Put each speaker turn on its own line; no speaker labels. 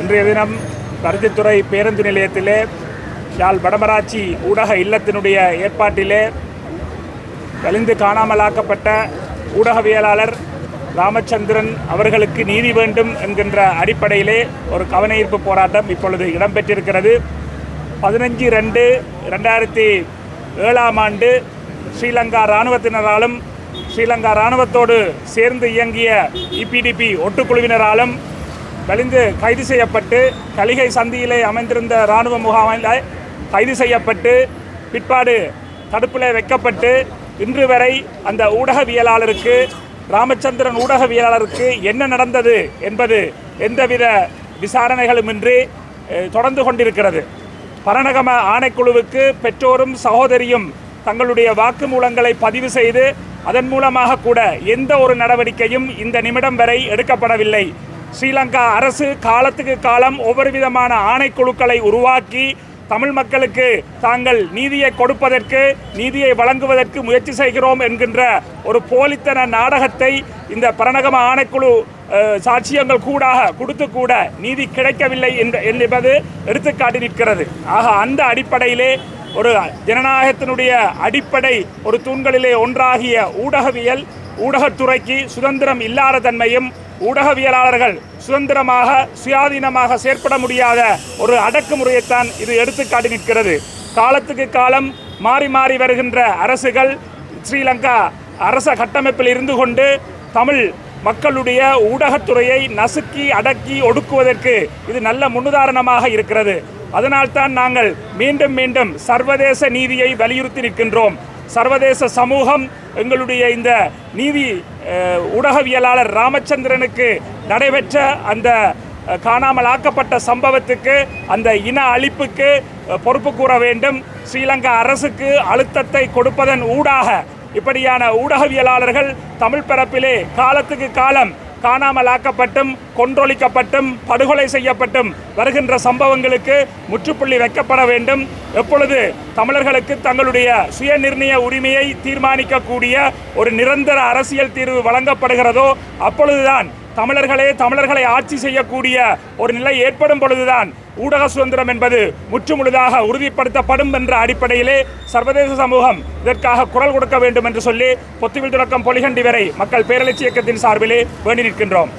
இன்றைய தினம் பருத்தித்துறை பேருந்து நிலையத்திலே யாழ் வடமராட்சி ஊடக இல்லத்தினுடைய ஏற்பாட்டிலே வலிந்து காணாமலாக்கப்பட்ட ஊடகவியலாளர் ராமச்சந்திரன் அவர்களுக்கு நீதி வேண்டும் என்கின்ற அடிப்படையிலே ஒரு கவனஈர்ப்பு போராட்டம் இப்பொழுது இடம்பெற்றிருக்கிறது. 15/2/2007 ஸ்ரீலங்கா இராணுவத்தினராலும் ஸ்ரீலங்கா இராணுவத்தோடு சேர்ந்து இயங்கிய இபிடிபி ஒட்டுக்குழுவினராலும் வலிந்து கைது செய்யப்பட்டு கலிகை சந்தியிலே அமைந்திருந்த இராணுவ முகாமில் கைது செய்யப்பட்டு பிற்பாடு தடுப்பில் வைக்கப்பட்டு இன்று வரை அந்த ஊடகவியலாளருக்கு ராமச்சந்திரன் ஊடகவியலாளருக்கு என்ன நடந்தது என்பது எந்தவித விசாரணைகளுமின்றி தொடர்ந்து கொண்டிருக்கிறது. பரணகம ஆணைக்குழுவுக்கு பெற்றோரும் சகோதரியும் தங்களுடைய வாக்குமூலங்களை பதிவு செய்து அதன் மூலமாக கூட எந்த ஒரு நடவடிக்கையும் இந்த நிமிடம் வரை எடுக்கப்படவில்லை. ஸ்ரீலங்கா அரசு காலத்துக்கு காலம் ஒவ்வொரு விதமான ஆணைக்குழுக்களை உருவாக்கி தமிழ் மக்களுக்கு தாங்கள் நீதியை கொடுப்பதற்கு நீதியை வழங்குவதற்கு முயற்சி செய்கிறோம் என்கின்ற ஒரு போலித்தன நாடகத்தை இந்த பரணகம ஆணைக்குழு சாட்சியங்கள் கொடுத்து கூட நீதி கிடைக்கவில்லை என்பது எடுத்துக்காட்டி நிற்கிறது. ஆக அந்த அடிப்படையிலே ஒரு ஜனநாயகத்தினுடைய அடிப்படை ஒரு தூண்களிலே ஒன்றாகிய ஊடகவியல் ஊடகத்துறைக்கு சுதந்திரம் இல்லாத தன்மையும் ஊடகவியலாளர்கள் சுதந்திரமாக சுயாதீனமாக செயற்பட முடியாத ஒரு அடக்குமுறையைத்தான் இது எடுத்துக்காட்டி நிற்கிறது. காலத்துக்கு காலம் மாறி மாறி வருகின்ற அரசுகள் ஸ்ரீலங்கா அரச கட்டமைப்பில் இருந்து கொண்டு தமிழ் மக்களுடைய ஊடகத்துறையை நசுக்கி அடக்கி ஒடுக்குவதற்கு இது நல்ல முன்னுதாரணமாக இருக்கிறது. அதனால்தான் நாங்கள் மீண்டும் மீண்டும் சர்வதேச நீதியை வலியுறுத்தி நிற்கின்றோம். சர்வதேச சமூகம் எங்களுடைய இந்த நீதி ஊடகவியலாளர் ராமச்சந்திரனுக்கு நடைபெற்ற அந்த காணாமல் ஆக்கப்பட்ட சம்பவத்துக்கு அந்த இன அழிப்புக்கு பொறுப்பு கூற வேண்டும். ஸ்ரீலங்கா அரசுக்கு அழுத்தத்தை கொடுப்பதன் ஊடாக இப்படியான ஊடகவியலாளர்கள் தமிழ் பரப்பிலே காலத்துக்கு காலம் காணாமல் ஆக்கப்பட்டும் கொன்றொழிக்கப்பட்டும் படுகொலை செய்யப்பட்டும் வருகின்ற சம்பவங்களுக்கு முற்றுப்புள்ளி வைக்கப்பட வேண்டும். எப்பொழுது தமிழர்களுக்கு தங்களுடைய சுய நிர்ணய உரிமையை தீர்மானிக்கக்கூடிய ஒரு நிரந்தர அரசியல் தீர்வு வழங்கப்படுகிறதோ அப்பொழுதுதான் தமிழர்களை ஆட்சி செய்யக்கூடிய ஒரு நிலை ஏற்படும் பொழுதுதான் ஊடக சுதந்திரம் என்பது முற்றுமுழுதாக உறுதிப்படுத்தப்படும் என்ற அடிப்படையிலே சர்வதேச சமூகம் இதற்காக குரல் கொடுக்க வேண்டும் என்று சொல்லி பொத்துவில் தொடக்கம் பொலிகண்டி வரை மக்கள் பேரெழுச்சி இயக்கத்தின் சார்பிலே வேண்டி நிற்கின்றோம்.